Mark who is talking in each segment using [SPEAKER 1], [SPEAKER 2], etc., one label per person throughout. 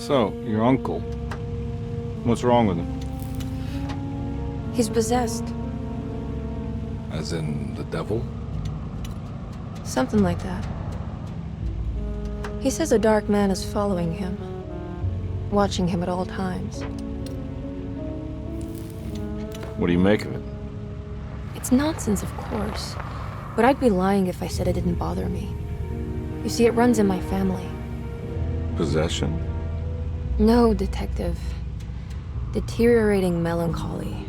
[SPEAKER 1] So, your uncle. What's wrong with him?
[SPEAKER 2] He's possessed.
[SPEAKER 1] As in the devil?
[SPEAKER 2] Something like that. He says a dark man is following him, watching him at all times.
[SPEAKER 1] What do you make of it?
[SPEAKER 2] It's nonsense, of course, but I'd be lying if I said it didn't bother me. You see, it runs in my family.
[SPEAKER 1] Possession?
[SPEAKER 2] No, Detective. Deteriorating melancholy.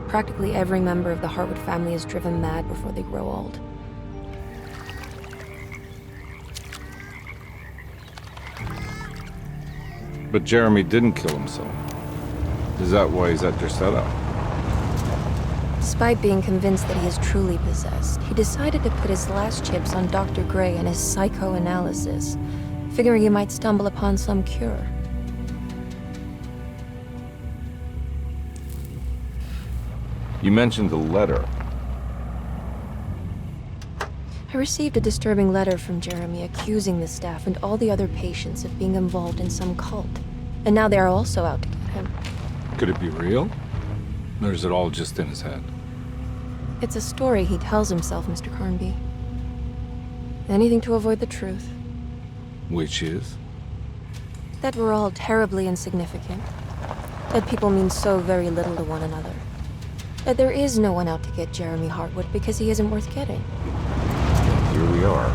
[SPEAKER 2] Practically every member of the Hartwood family is driven mad before they grow old.
[SPEAKER 1] But Jeremy didn't kill himself. Is that why he's at your setup?
[SPEAKER 2] Despite being convinced that he is truly possessed, he decided to put his last chips on Dr. Gray and his psychoanalysis, figuring he might stumble upon some cure.
[SPEAKER 1] You mentioned the letter.
[SPEAKER 2] I received a disturbing letter from Jeremy accusing the staff and all the other patients of being involved in some cult. And now they are also out to get him.
[SPEAKER 1] Could it be real? Or is it all just in his head?
[SPEAKER 2] It's a story he tells himself, Mr. Carnby. Anything to avoid the truth.
[SPEAKER 1] Which is?
[SPEAKER 2] That we're all terribly insignificant. That people mean so very little to one another. That there is no one out to get Jeremy Hartwood because he isn't worth getting.
[SPEAKER 1] Here we are.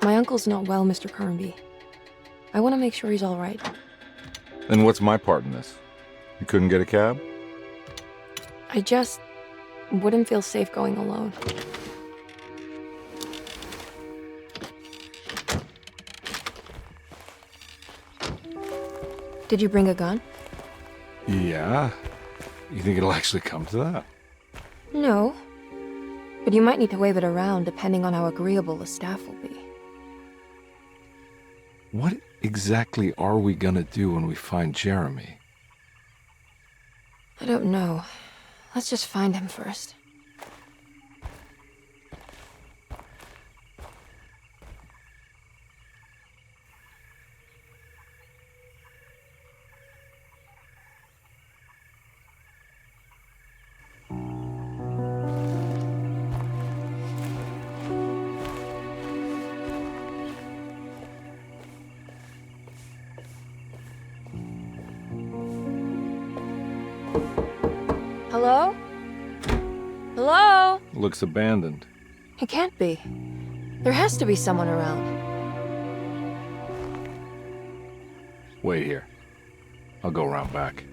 [SPEAKER 2] My uncle's not well, Mr. Carnby. I want to make sure he's all right.
[SPEAKER 1] Then what's my part in this? You couldn't get a cab?
[SPEAKER 2] I just wouldn't feel safe going alone. Did you bring a gun?
[SPEAKER 1] Yeah. You think it'll actually come to that?
[SPEAKER 2] No. But you might need to wave it around depending on how agreeable the staff will be.
[SPEAKER 1] What exactly are we gonna do when we find Jeremy?
[SPEAKER 2] I don't know. Let's just find him first. Hello? Hello?
[SPEAKER 1] Looks abandoned.
[SPEAKER 2] It can't be. There has to be someone around.
[SPEAKER 1] Wait here. I'll go around back.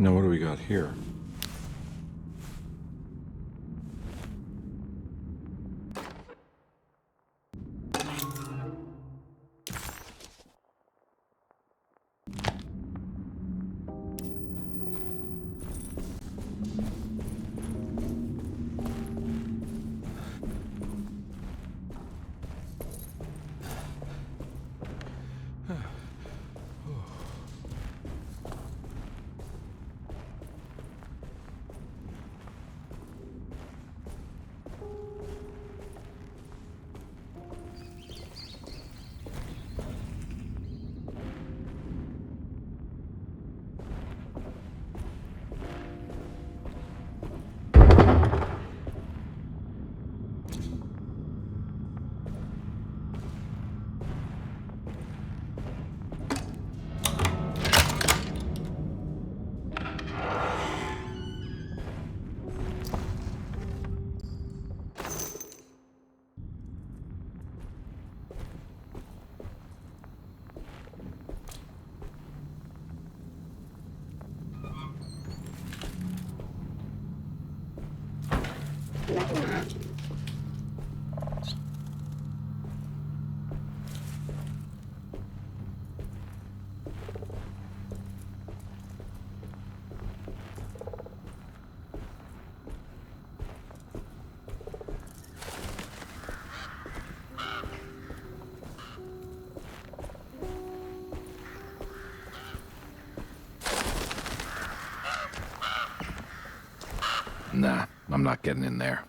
[SPEAKER 1] Now what do we got here?
[SPEAKER 3] Nah, I'm not getting in there.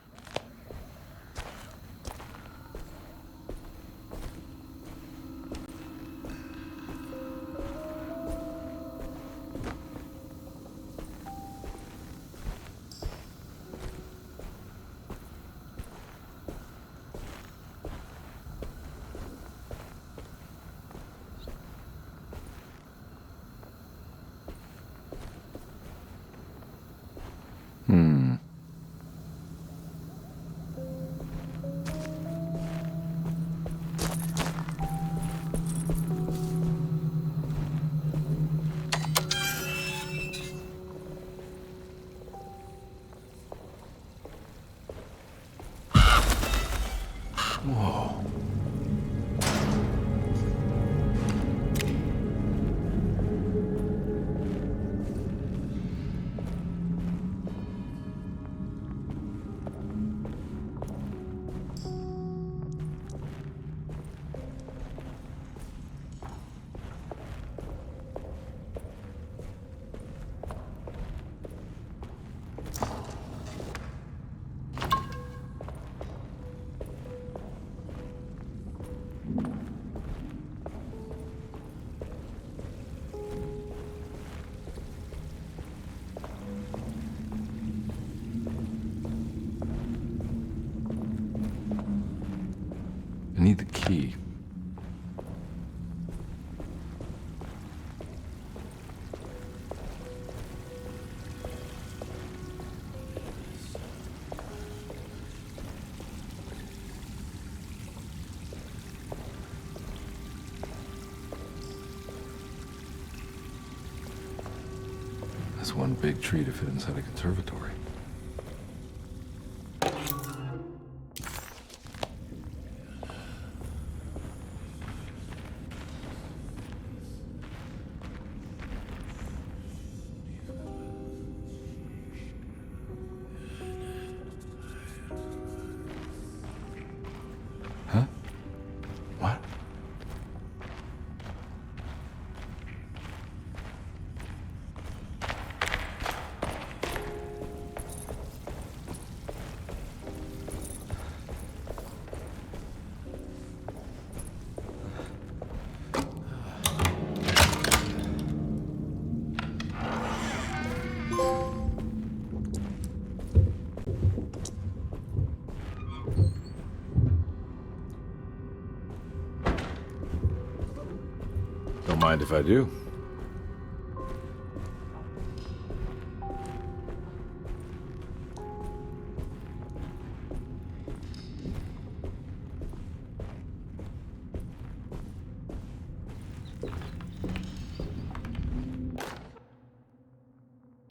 [SPEAKER 3] I need the key. That's one big tree to fit inside a conservatory. Huh? What?
[SPEAKER 1] Don't mind if I do.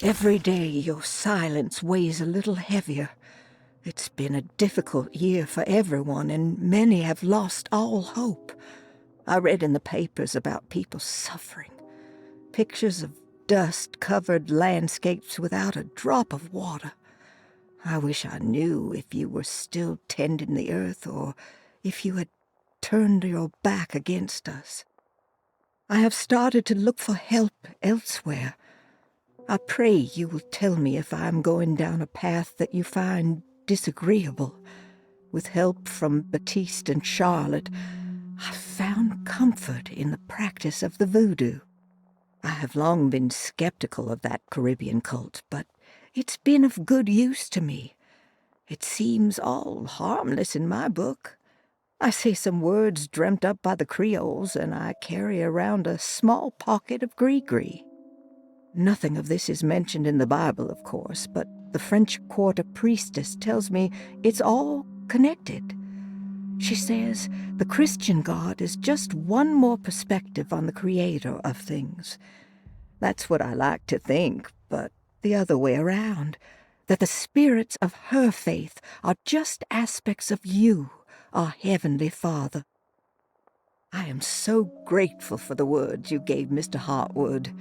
[SPEAKER 4] Every day your silence weighs a little heavier. It's been a difficult year for everyone, and many have lost all hope. I read in the papers about people suffering. Pictures of dust-covered landscapes without a drop of water. I wish I knew if you were still tending the earth or if you had turned your back against us. I have started to look for help elsewhere. I pray you will tell me if I am going down a path that you find disagreeable. With help from Baptiste and Charlotte, I found comfort in the practice of the voodoo. I have long been skeptical of that Caribbean cult, but it's been of good use to me. It seems all harmless in my book. I say some words dreamt up by the Creoles, and I carry around a small pocket of gris-gris. Nothing of this is mentioned in the Bible, of course, but the French Quarter priestess tells me it's all connected. She says the Christian God is just one more perspective on the creator of things. That's what I like to think, but the other way around. that the spirits of her faith are just aspects of you, our Heavenly Father. I am so grateful for the words you gave Mr. Hartwood.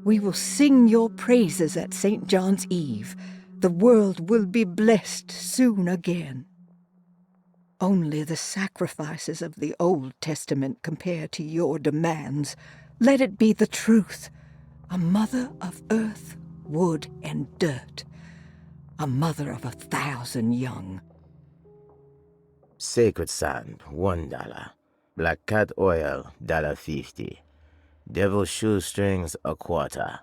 [SPEAKER 4] We will sing your praises at St. John's Eve. The world will be blessed soon again. Only the sacrifices of the Old Testament compare to your demands. Let it be the truth. A mother of earth, wood, and dirt. A mother of 1,000 young.
[SPEAKER 5] Sacred sand, $1. Black cat oil, $1.50. Devil shoestrings, $0.25.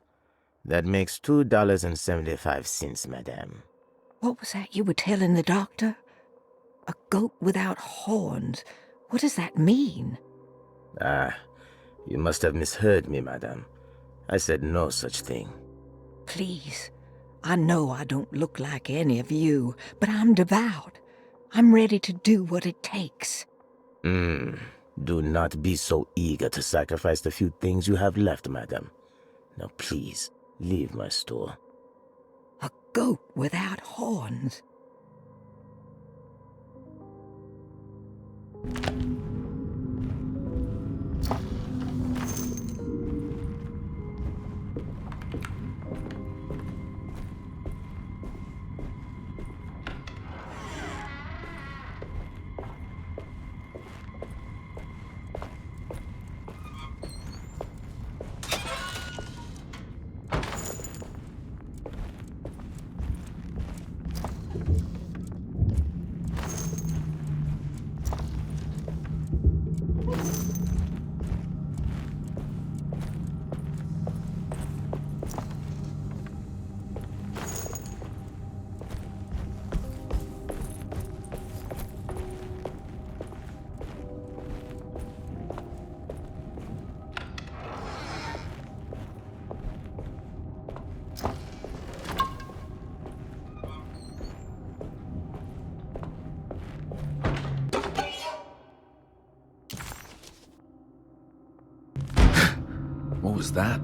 [SPEAKER 5] That makes $2.75, madame.
[SPEAKER 4] What was that you were telling the doctor? A goat without horns. What does that mean?
[SPEAKER 5] Ah, you must have misheard me, madame. I said no such thing.
[SPEAKER 4] Please, I know I don't look like any of you, but I'm devout. I'm ready to do what it takes.
[SPEAKER 5] Do not be so eager to sacrifice the few things you have left, madame. Now please, leave my store.
[SPEAKER 4] A goat without horns.
[SPEAKER 3] What was that?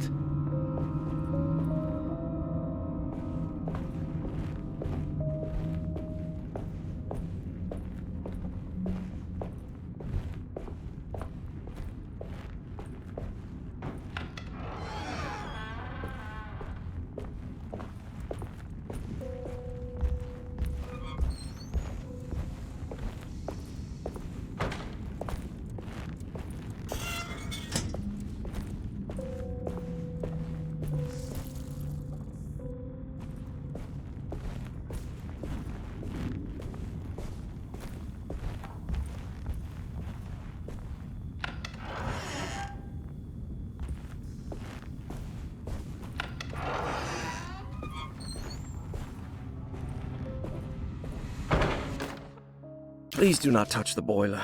[SPEAKER 6] Please do not touch the boiler.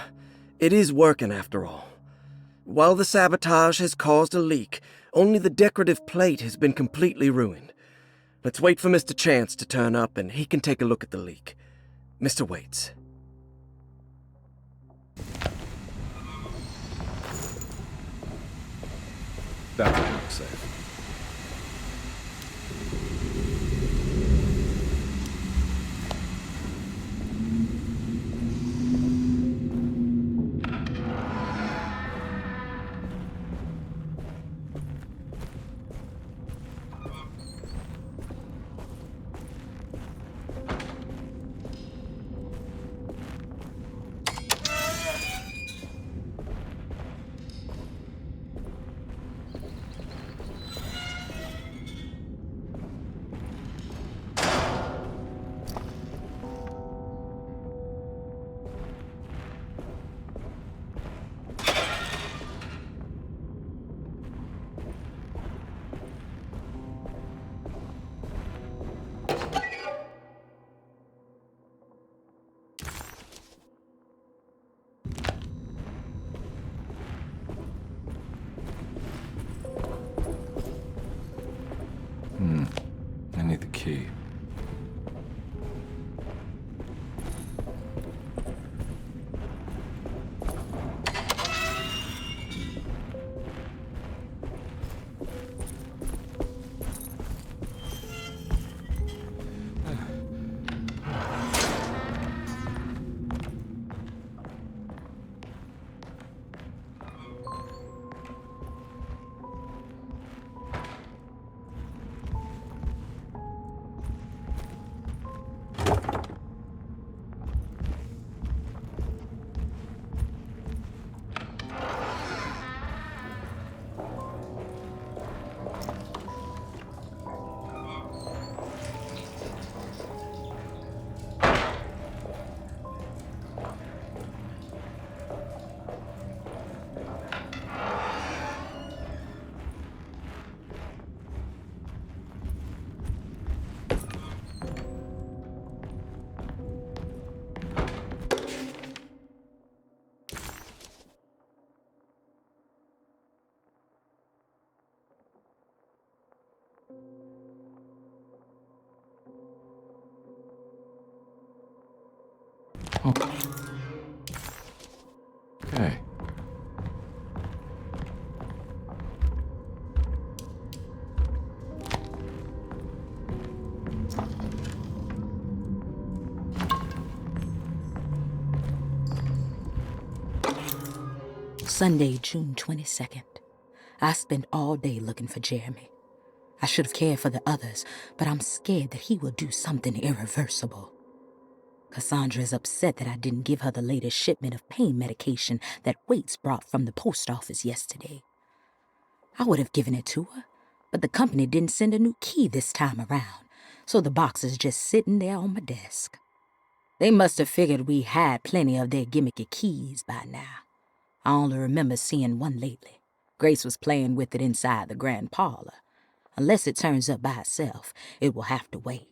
[SPEAKER 6] It is working after all. While the sabotage has caused a leak, only the decorative plate has been completely ruined. Let's wait for Mr. Chance to turn up and he can take a look at the leak. Mr. Waits.
[SPEAKER 1] That would look safe.
[SPEAKER 3] Okay.
[SPEAKER 7] Sunday, June 22nd. I spent all day looking for Jeremy. I should have cared for the others, but I'm scared that he will do something irreversible. Cassandra is upset that I didn't give her the latest shipment of pain medication that Waits brought from the post office yesterday. I would have given it to her, but the company didn't send a new key this time around, so the box is just sitting there on my desk. They must have figured we had plenty of their gimmicky keys by now. I only remember seeing one lately. Grace was playing with it inside the grand parlor. Unless it turns up by itself, it will have to wait.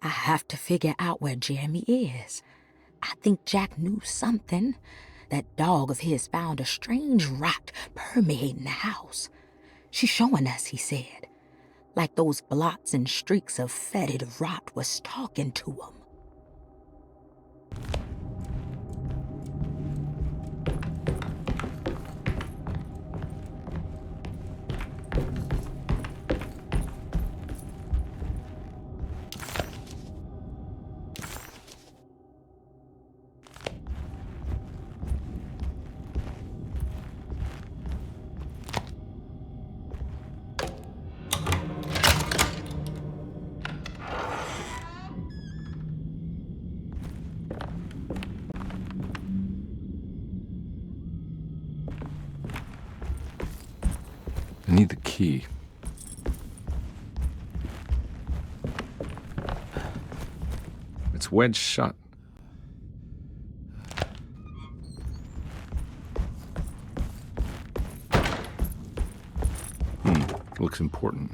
[SPEAKER 7] I have to figure out where Jeremy is. I think Jack knew something. That dog of his found a strange rot permeating the house. She's showing us, he said. Like those blots and streaks of fetid rot was talking to him.
[SPEAKER 3] I need the key.
[SPEAKER 1] It's wedged shut.
[SPEAKER 3] Looks important.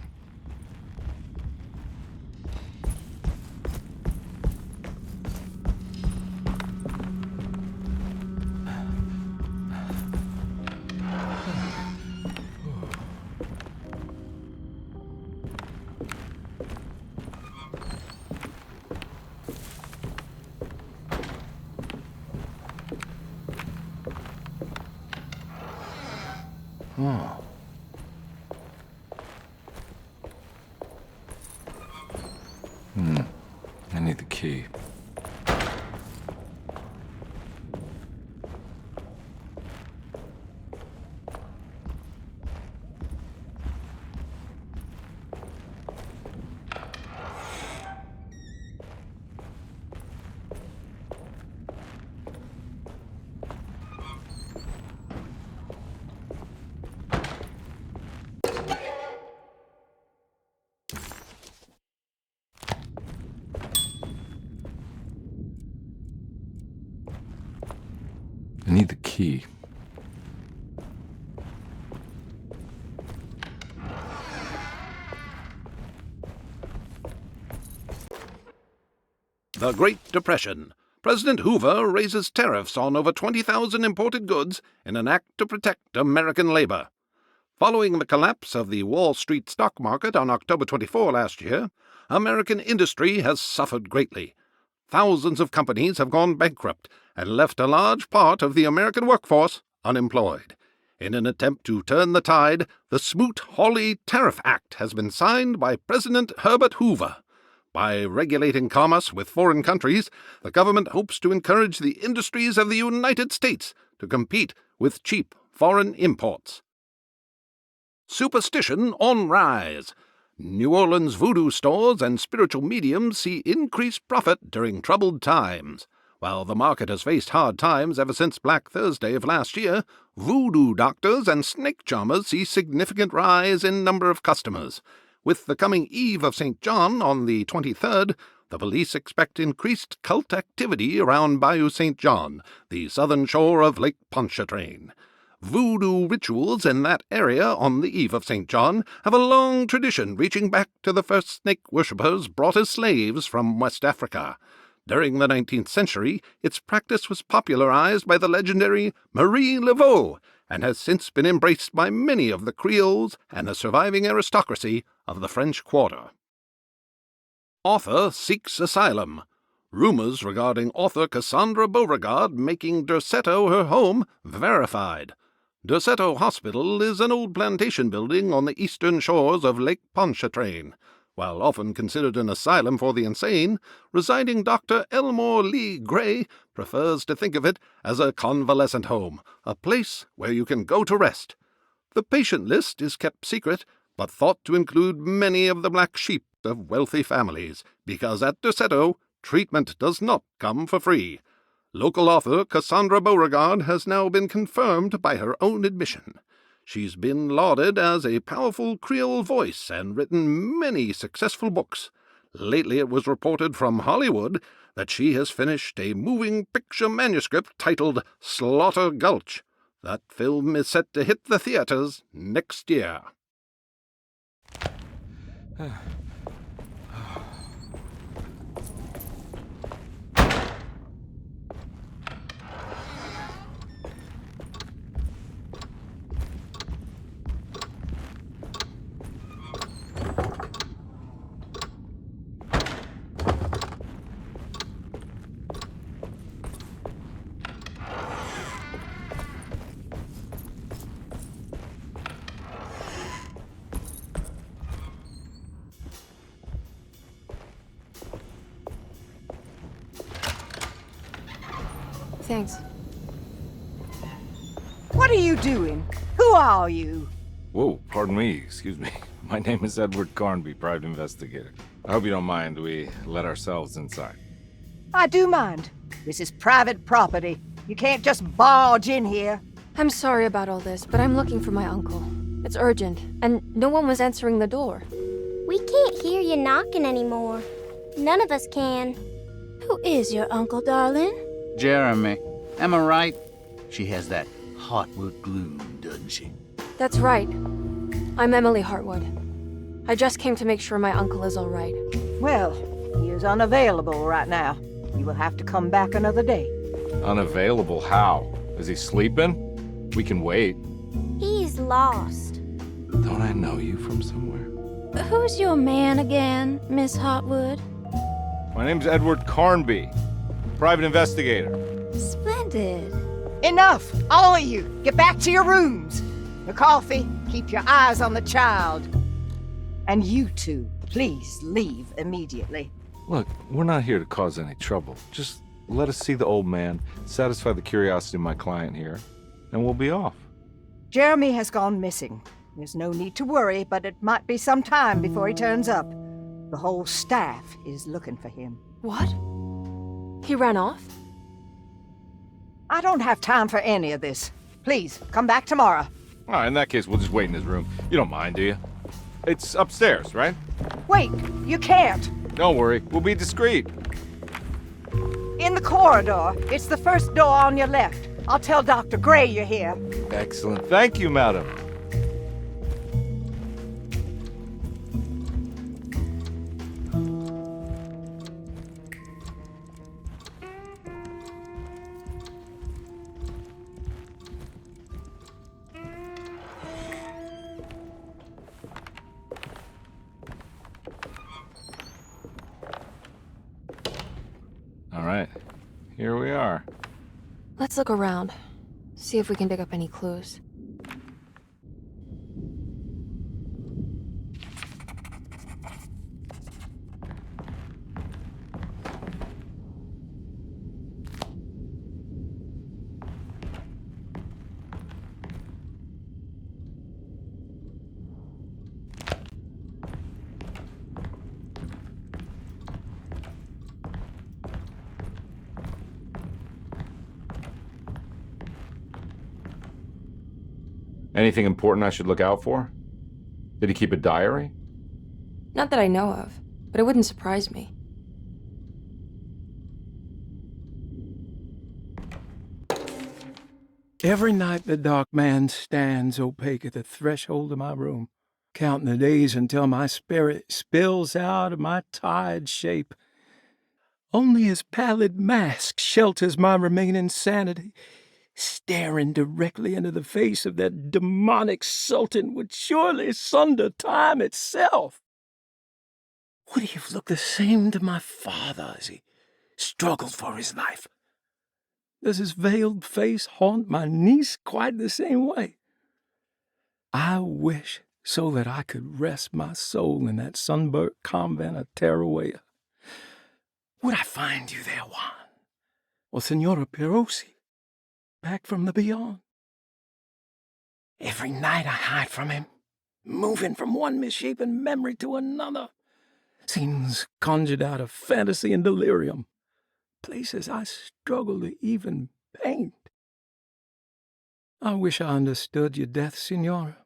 [SPEAKER 3] Oh. I need the key. I need the key.
[SPEAKER 8] The Great Depression. President Hoover raises tariffs on over 20,000 imported goods in an act to protect American labor. Following the collapse of the Wall Street stock market on October 24 last year, American industry has suffered greatly. Thousands of companies have gone bankrupt and left a large part of the American workforce unemployed. In an attempt to turn the tide, the Smoot-Hawley Tariff Act has been signed by President Herbert Hoover. By regulating commerce with foreign countries, the government hopes to encourage the industries of the United States to compete with cheap foreign imports. Superstition on rise. New Orleans voodoo stores and spiritual mediums see increased profit during troubled times. While the market has faced hard times ever since Black Thursday of last year, voodoo doctors and snake charmers see significant rise in number of customers. With the coming Eve of St. John on the 23rd, the police expect increased cult activity around Bayou St. John, the southern shore of Lake Pontchartrain. Voodoo rituals in that area on the Eve of St. John have a long tradition reaching back to the first snake worshippers brought as slaves from West Africa. During the 19th century, its practice was popularized by the legendary Marie Laveau and has since been embraced by many of the Creoles and the surviving aristocracy of the French Quarter. Author seeks asylum. Rumors regarding author Cassandra Beauregard making Derceto her home verified. Derceto Hospital is an old plantation building on the eastern shores of Lake Pontchartrain. While often considered an asylum for the insane, residing Dr. Elmore Lee Gray prefers to think of it as a convalescent home, a place where you can go to rest. The patient list is kept secret, but thought to include many of the black sheep of wealthy families, because at Derceto, treatment does not come for free. Local author Cassandra Beauregard has now been confirmed by her own admission. She's been lauded as a powerful Creole voice and written many successful books. Lately it was reported from Hollywood that she has finished a moving picture manuscript titled Slaughter Gulch. That film is set to hit the theaters next year.
[SPEAKER 2] Thanks.
[SPEAKER 4] What are you doing? Who are you?
[SPEAKER 1] Whoa, pardon me, excuse me. My name is Edward Carnby, private investigator. I hope you don't mind we let ourselves inside.
[SPEAKER 4] I do mind. This is private property. You can't just barge in here.
[SPEAKER 2] I'm sorry about all this, but I'm looking for my uncle. It's urgent, and no one was answering the door.
[SPEAKER 9] We can't hear you knocking anymore. None of us can.
[SPEAKER 10] Who is your uncle, darling?
[SPEAKER 11] Jeremy. Am I right? She has that Hartwood gloom, doesn't she?
[SPEAKER 2] That's right. I'm Emily Hartwood. I just came to make sure my uncle is all right.
[SPEAKER 4] Well, he is unavailable right now. You will have to come back another day.
[SPEAKER 1] Unavailable how? Is he sleeping? We can wait.
[SPEAKER 9] He's lost.
[SPEAKER 1] Don't I know you from somewhere?
[SPEAKER 10] Who's your man again, Miss Hartwood?
[SPEAKER 1] My name's Edward Carnby, private investigator.
[SPEAKER 10] Splendid.
[SPEAKER 4] Enough! All of you! Get back to your rooms! McCarthy, keep your eyes on the child. And you two, please leave immediately.
[SPEAKER 1] Look, we're not here to cause any trouble. Just let us see the old man, satisfy the curiosity of my client here, and we'll be off.
[SPEAKER 4] Jeremy has gone missing. There's no need to worry, but it might be some time before he turns up. The whole staff is looking for him.
[SPEAKER 2] What? He ran off?
[SPEAKER 4] I don't have time for any of this. Please, come back tomorrow.
[SPEAKER 1] All right, in that case, we'll just wait in his room. You don't mind, do you? It's upstairs, right?
[SPEAKER 4] Wait, you can't.
[SPEAKER 1] Don't worry, we'll be discreet.
[SPEAKER 4] In the corridor. It's the first door on your left. I'll tell Dr. Gray you're here.
[SPEAKER 1] Excellent. Thank you, madam. All right, here we are.
[SPEAKER 2] Let's look around. See if we can dig up any clues.
[SPEAKER 1] Anything important I should look out for? Did he keep a diary?
[SPEAKER 2] Not that I know of, but it wouldn't surprise me.
[SPEAKER 12] Every night the dark man stands opaque at the threshold of my room, counting the days until my spirit spills out of my tired shape. Only his pallid mask shelters my remaining sanity. Staring directly into the face of that demonic sultan would surely sunder time itself. Would he have looked the same to my father as he struggled for his life. Does his veiled face haunt my niece quite the same way? I wish so that I could rest my soul in that sunburnt convent of Tarawea. Would I find you there, Juan? Or Senora Pirosi, back from the beyond? Every night I hide from him, moving from one misshapen memory to another. Scenes conjured out of fantasy and delirium. Places I struggle to even paint. I wish I understood your death, Senora.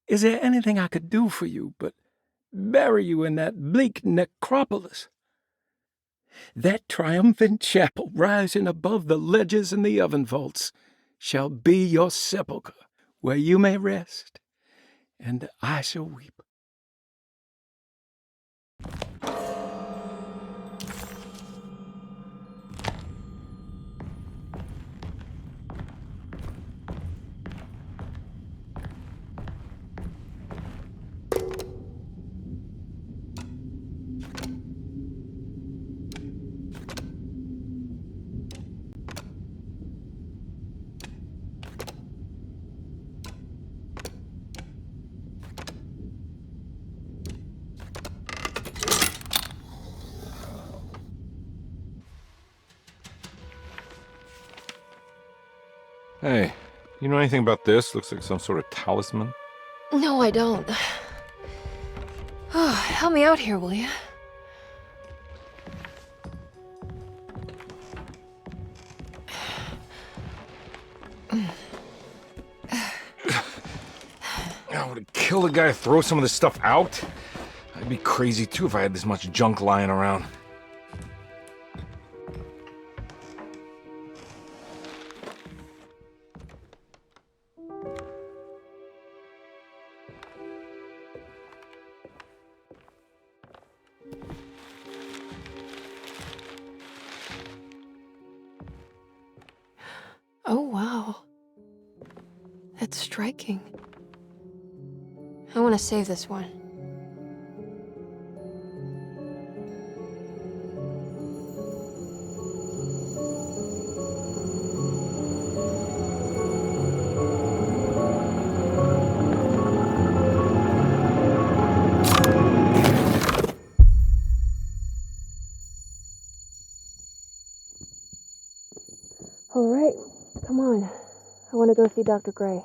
[SPEAKER 12] Is there anything I could do for you but bury you in that bleak necropolis? That triumphant chapel rising above the ledges and the oven vaults shall be your sepulchre, where you may rest, and I shall weep.
[SPEAKER 1] Hey, you know anything about this? Looks like some sort of talisman.
[SPEAKER 2] No, I don't. Oh, help me out here, will you?
[SPEAKER 1] I would kill the guy to throw some of this stuff out. I'd be crazy too if I had this much junk lying around.
[SPEAKER 2] Oh, wow. That's striking. I want to save this one. All right, come on. I want to go see Dr. Gray.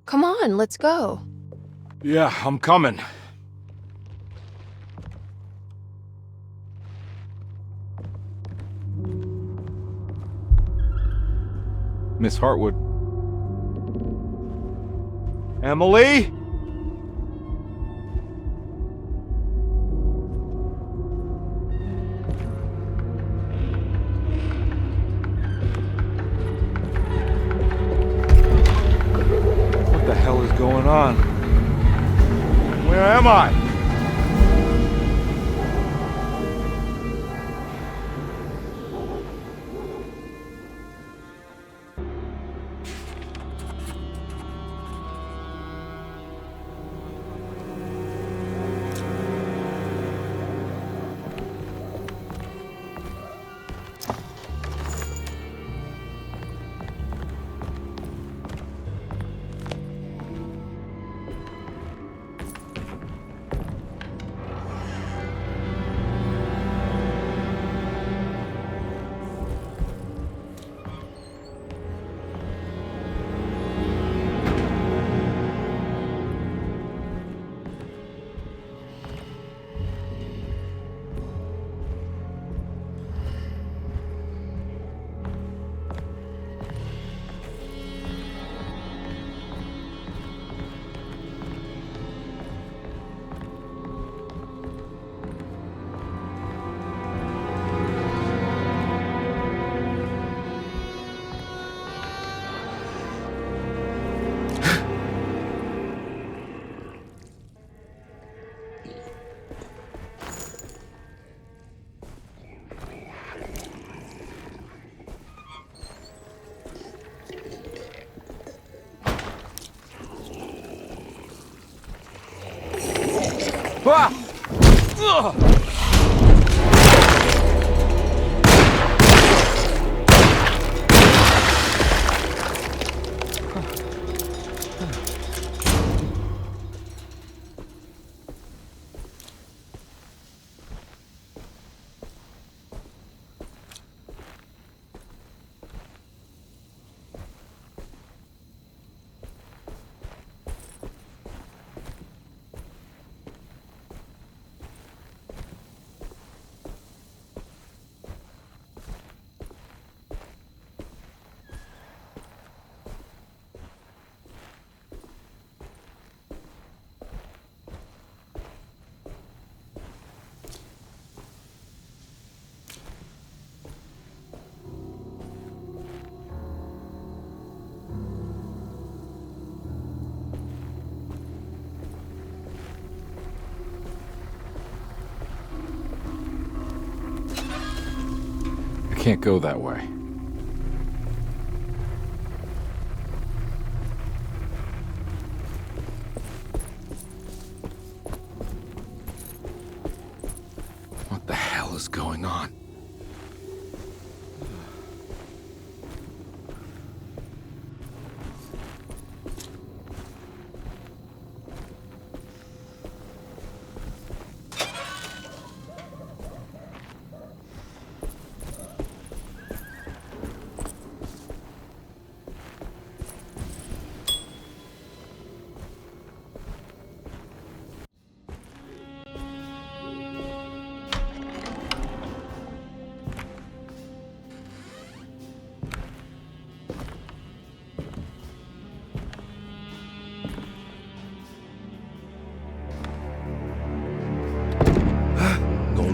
[SPEAKER 2] Come on, let's go.
[SPEAKER 1] Yeah, I'm coming. Miss Hartwood. Emily? What the hell is going on? Where am I? I can't go that way. What the hell is going on?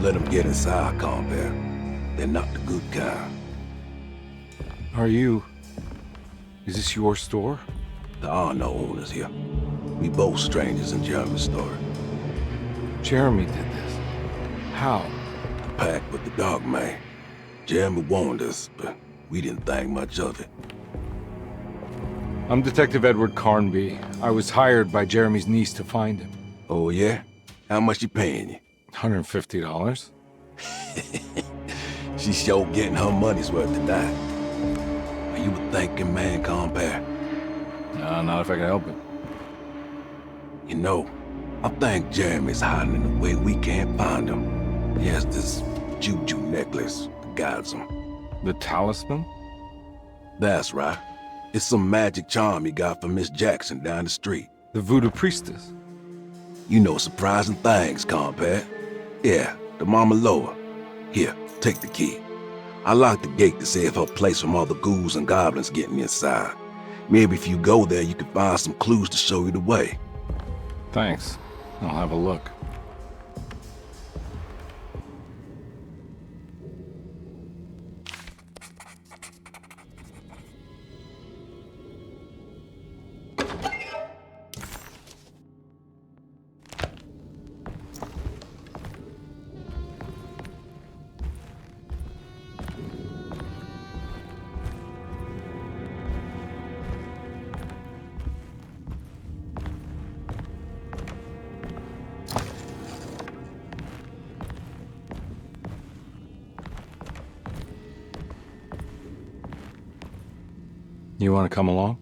[SPEAKER 13] Let them get inside, Compare. They're not the good kind.
[SPEAKER 1] Are you... Is this your store?
[SPEAKER 13] There are no owners here. We both strangers in Jeremy's store.
[SPEAKER 1] Jeremy did this. How?
[SPEAKER 13] The pact with the Dog Man. Jeremy warned us, but we didn't think much of it.
[SPEAKER 1] I'm Detective Edward Carnby. I was hired by Jeremy's niece to find him.
[SPEAKER 13] Oh, yeah? How much she paying you?
[SPEAKER 1] $150.
[SPEAKER 13] She's sure getting her money's worth tonight. Are you a thinking man, Compare?
[SPEAKER 1] No, not if I can help it.
[SPEAKER 13] You know, I think Jeremy's hiding in a way we can't find him. He has this juju necklace that guides him.
[SPEAKER 1] The talisman?
[SPEAKER 13] That's right. It's some magic charm he got from Miss Jackson down the street.
[SPEAKER 1] The voodoo priestess?
[SPEAKER 13] You know surprising things, Compare. Yeah, the Mama Loa. Here, take the key. I locked the gate to save her place from all the ghouls and goblins getting inside. Maybe if you go there, you can find some clues to show you the way.
[SPEAKER 1] Thanks. I'll have a look. You want to come along?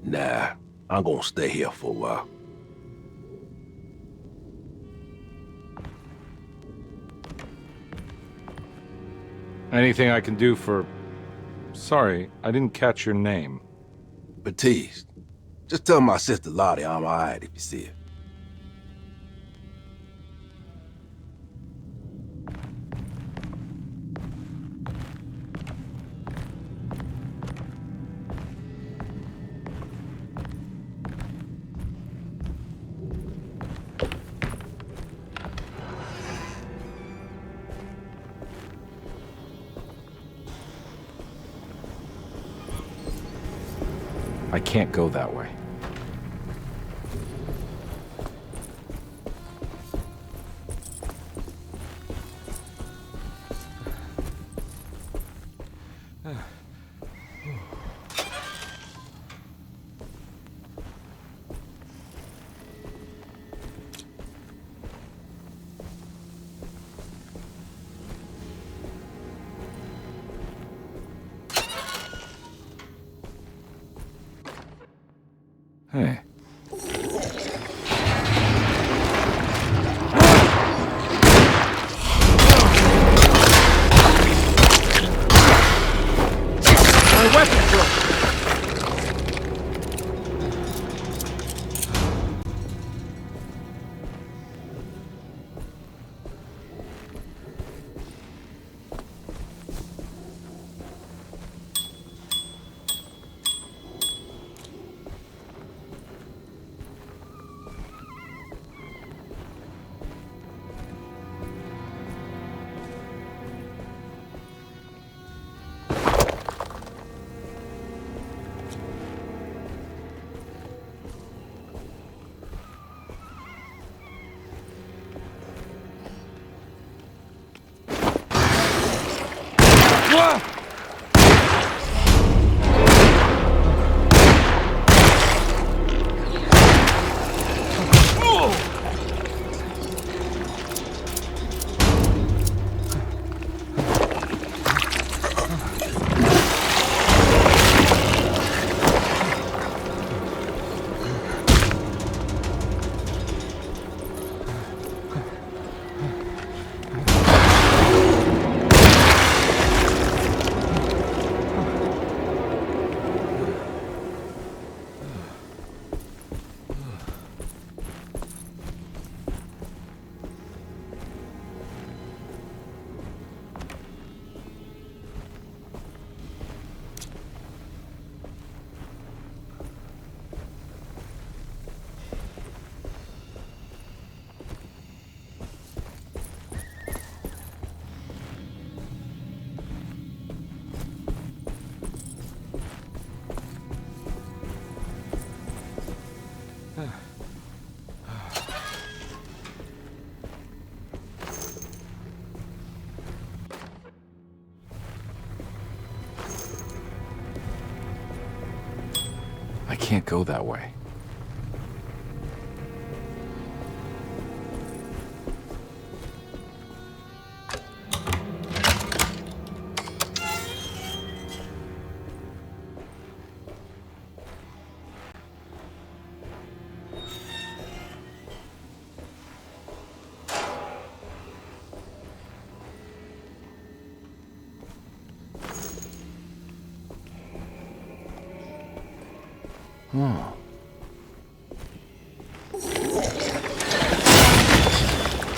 [SPEAKER 13] Nah, I'm gonna stay here for a while.
[SPEAKER 1] Anything I can do for... Sorry, I didn't catch your name.
[SPEAKER 13] Baptiste. Just tell my sister Lottie I'm alright if you see her.
[SPEAKER 1] I can't go that way. can't go that way. Oh.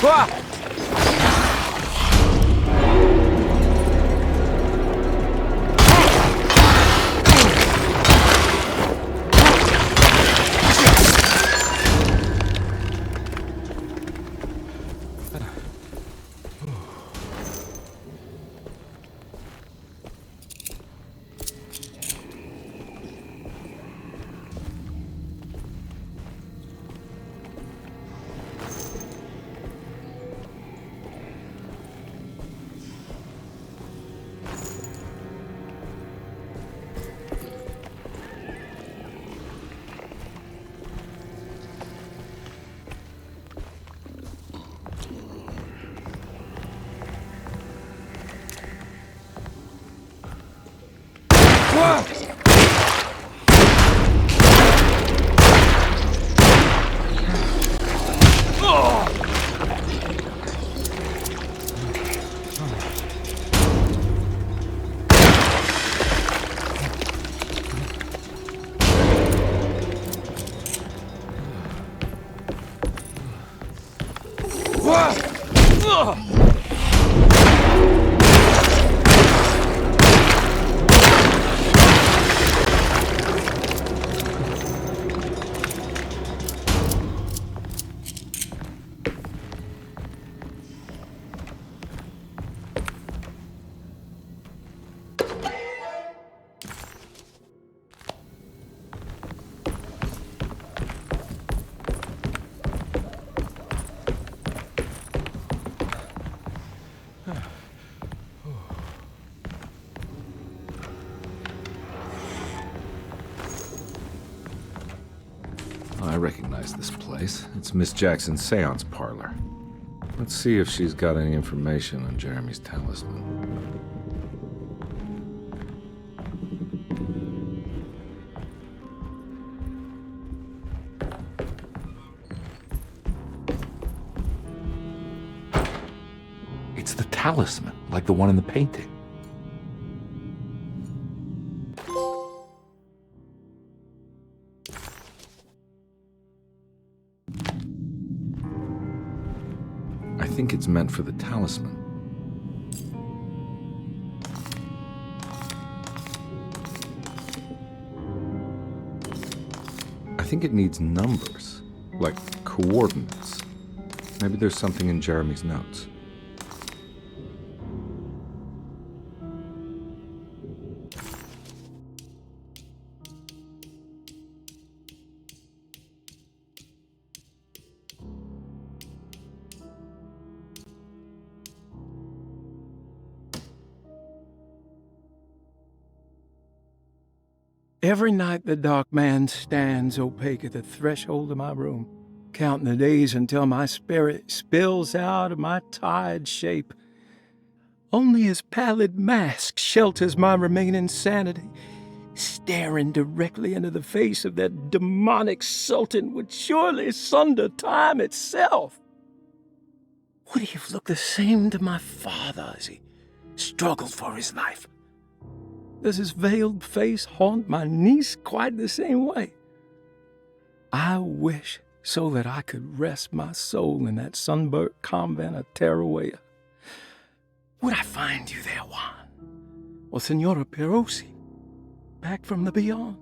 [SPEAKER 1] Ah! I recognize this place. It's Miss Jackson's seance parlor. Let's see if she's got any information on Jeremy's talisman. It's the talisman, like the one in the painting. I think it's meant for the talisman. I think it needs numbers, like coordinates. Maybe there's something in Jeremy's notes.
[SPEAKER 12] Every night the dark man stands opaque at the threshold of my room, counting the days until my spirit spills out of my tired shape. Only his pallid mask shelters my remaining sanity. Staring directly into the face of that demonic sultan would surely sunder time itself. Would he have looked the same to my father as he struggled for his life? Does his veiled face haunt my niece quite the same way? I wish so that I could rest my soul in that sunburnt convent of Tarawea. Would I find you there, Juan? Or Senora Perosi, back from the beyond?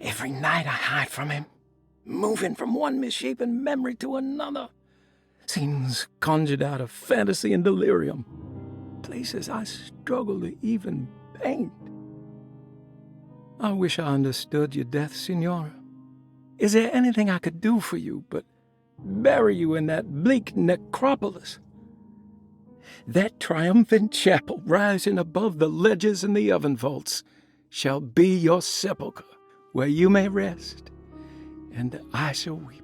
[SPEAKER 12] Every night I hide from him, moving from one misshapen memory to another. Scenes conjured out of fantasy and delirium. Places I struggle to even paint. I wish I understood your death, Senora. Is there anything I could do for you but bury you in that bleak necropolis? That triumphant chapel rising above the ledges and the oven vaults shall be your sepulchre, where you may rest, and I shall weep.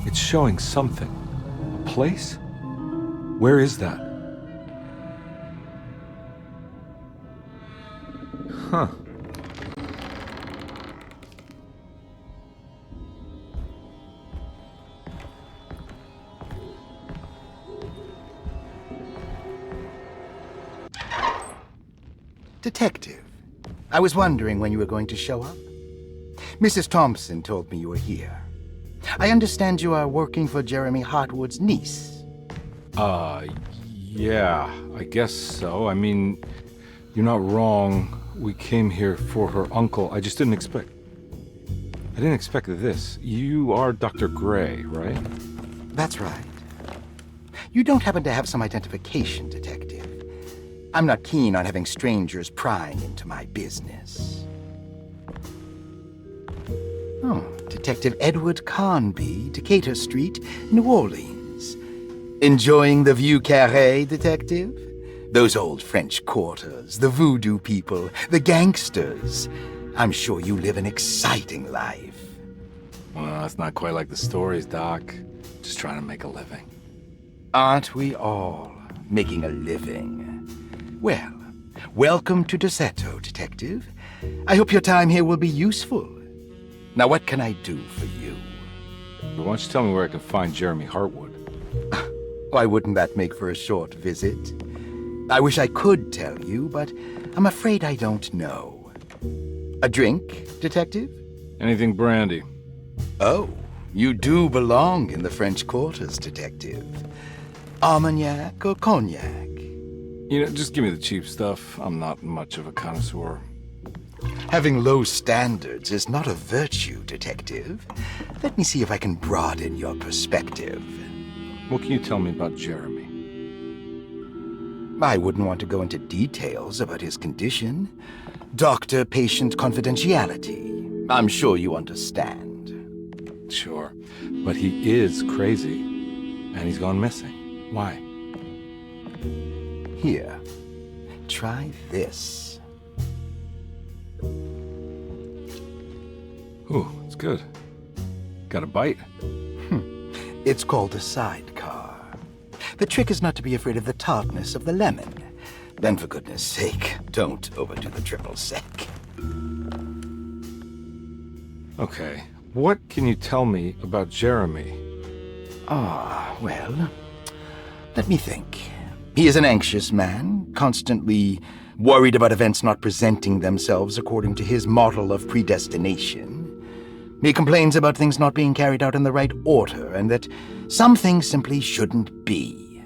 [SPEAKER 1] It's showing something. A place? Where is that? Huh.
[SPEAKER 11] Detective, I was wondering when you were going to show up. Mrs. Thompson told me you were here. I understand you are working for Jeremy Hartwood's niece.
[SPEAKER 1] Yeah, I guess so. I mean, you're not wrong. We came here for her uncle. I just didn't expect this. You are Dr. Gray, right?
[SPEAKER 11] That's right. You don't happen to have some identification, Detective. I'm not keen on having strangers prying into my business. Oh, Detective Edward Carnby, Decatur Street, New Orleans. Enjoying the Vieux Carré, Detective? Those old French quarters, the voodoo people, the gangsters. I'm sure you live an exciting life.
[SPEAKER 1] Well, it's not quite like the stories, Doc. Just trying to make a living.
[SPEAKER 11] Aren't we all making a living? Well, welcome to Deseto, Detective. I hope your time here will be useful. Now, what can I do for you?
[SPEAKER 1] Why don't you tell me where I can find Jeremy Hartwood?
[SPEAKER 11] Why wouldn't that make for a short visit? I wish I could tell you, but I'm afraid I don't know. A drink, Detective?
[SPEAKER 1] Anything brandy.
[SPEAKER 11] Oh, you do belong in the French quarters, Detective. Armagnac or cognac?
[SPEAKER 1] You know, just give me the cheap stuff. I'm not much of a connoisseur.
[SPEAKER 11] Having low standards is not a virtue, Detective. Let me see if I can broaden your perspective.
[SPEAKER 1] What can you tell me about Jeremy?
[SPEAKER 11] I wouldn't want to go into details about his condition. Doctor-patient confidentiality. I'm sure you understand.
[SPEAKER 1] Sure, but he is crazy, and he's gone missing. Why?
[SPEAKER 11] Here, try this.
[SPEAKER 1] Ooh, it's good. Got a bite?
[SPEAKER 11] It's called a sidecar. The trick is not to be afraid of the tartness of the lemon. Then, for goodness sake, don't overdo the triple sec.
[SPEAKER 1] Okay, what can you tell me about Jeremy?
[SPEAKER 11] Well, let me think. He is an anxious man, constantly worried about events not presenting themselves according to his model of predestination. He complains about things not being carried out in the right order, and that some things simply shouldn't be.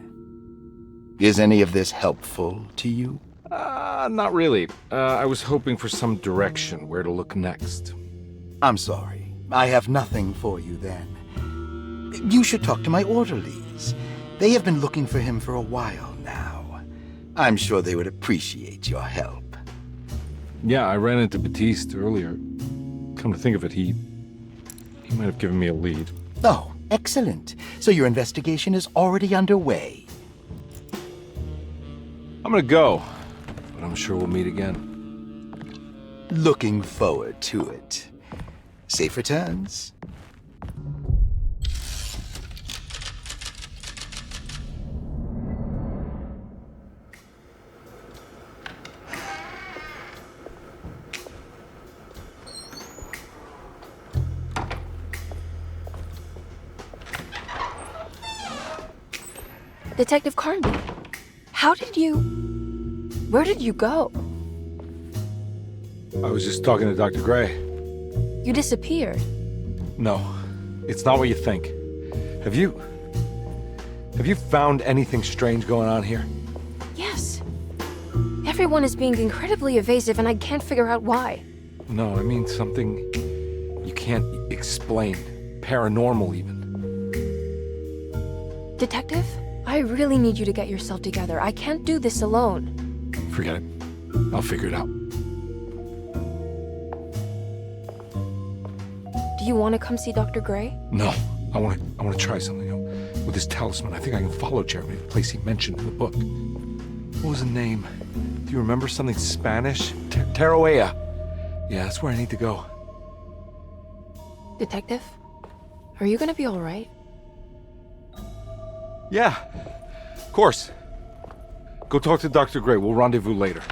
[SPEAKER 11] Is any of this helpful to you?
[SPEAKER 1] Not really. I was hoping for some direction where to look next.
[SPEAKER 11] I'm sorry. I have nothing for you then. You should talk to my orderlies. They have been looking for him for a while now. I'm sure they would appreciate your help.
[SPEAKER 1] Yeah, I ran into Batiste earlier. Come to think of it, he might have given me a lead.
[SPEAKER 11] Oh, excellent. So your investigation is already underway.
[SPEAKER 1] I'm gonna go, but I'm sure we'll meet again.
[SPEAKER 11] Looking forward to it. Safe returns.
[SPEAKER 2] Detective Carnby, where did you go?
[SPEAKER 1] I was just talking to Dr. Gray.
[SPEAKER 2] You disappeared.
[SPEAKER 1] No, it's not what you think. Have you found anything strange going on here?
[SPEAKER 2] Yes. Everyone is being incredibly evasive and I can't figure out why.
[SPEAKER 1] No, I mean something you can't explain. Paranormal, even.
[SPEAKER 2] Detective, I really need you to get yourself together. I can't do this alone.
[SPEAKER 1] Forget it. I'll figure it out.
[SPEAKER 2] Do you want to come see Dr. Gray?
[SPEAKER 1] No, I want to try something. With this talisman, I think I can follow Jeremy to the place he mentioned in the book. What was the name? Do you remember something Spanish? Tarawea. Yeah, that's where I need to go.
[SPEAKER 2] Detective, are you gonna be all right?
[SPEAKER 1] Yeah, of course. Go talk to Dr. Gray. We'll rendezvous later.